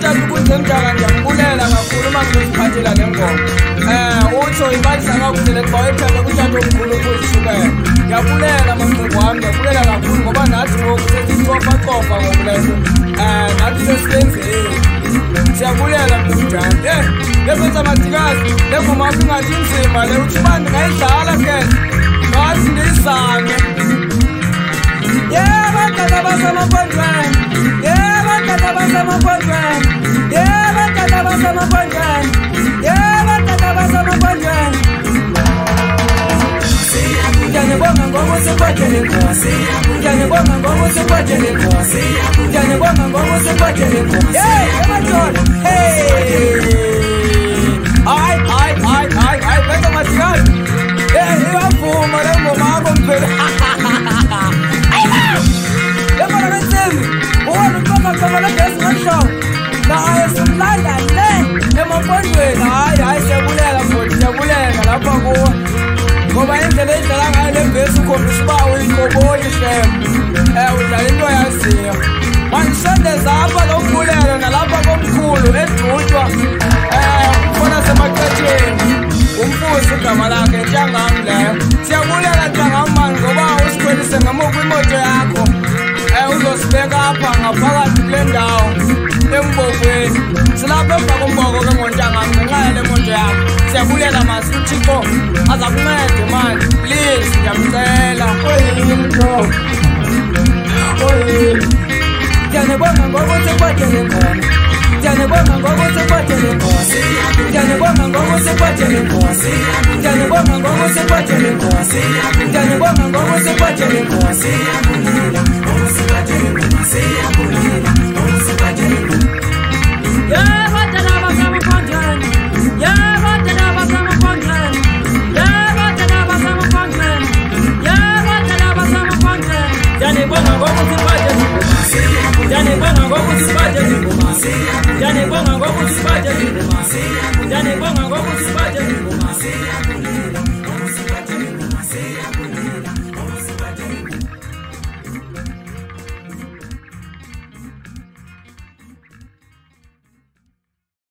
uthatha ukuzemdaka ndiyakubulela kakhulu uma ngiziphathela le ngoma. Utsho imali zangakuzele kuba wayethanda kuthatha omkhulu ukuzishukela. Ndiyabulela mamncebo wami, ndiyabulela kakhulu ngoba nathi ngoku sesicofa ngoku le nto. Nathi sesibenzeli. Siyabulela mnumjani. Lesenza madikazi, le ngoma yakho ingathi inzima le uthi uba ndingayidlala ke. Ngathi ndiyizame. Batata basemapondweni. Batata basemapondweni. Batata basemapondweni. Batata basemapondweni. Ngiyanibonga ngoba usiphathele khona. Ngiyanibonga ngoba usiphathele khona. Ngiyanibonga ngoba usiphathele khona. Emadolo. Hayi, benza madikazi. Iyavuma le ngoma yakho mphela. Hayi siyabulela futhi, siyabulela lapha kuwe ngoba indlela edlala ngayo le vesi ukhombisa uba uyikoboyi hlemo. Udlala into yaziyo. Mandisondeza apha lo mbulelo nalapha komkhulu edutywa khona semaqetheni. Umfuzi igama lakhe Ntshangam leyo. Siyabulela Ntshangam mani ngoba usikhwelise ngamo kwimoto yakho. Uzosibeka apha ngaphakathi kule ndawo embokweni. Silapha emva komboko ke ngoNtshangam ngenxa yale moto yakho. Siyabulela masi uThixo aza kuncede mani. Please ndiyamcela. Ndiyanibonga ngoba usiphathele khona. Ndiyanibonga ngoba usiphathele khona. Ndiyanibonga ngoba usiphathele khona. Ndiyanibonga ngoba usiphathele khona. Ndiyanibonga ngoba usiphathele khona. Janibonga ngokusiphatha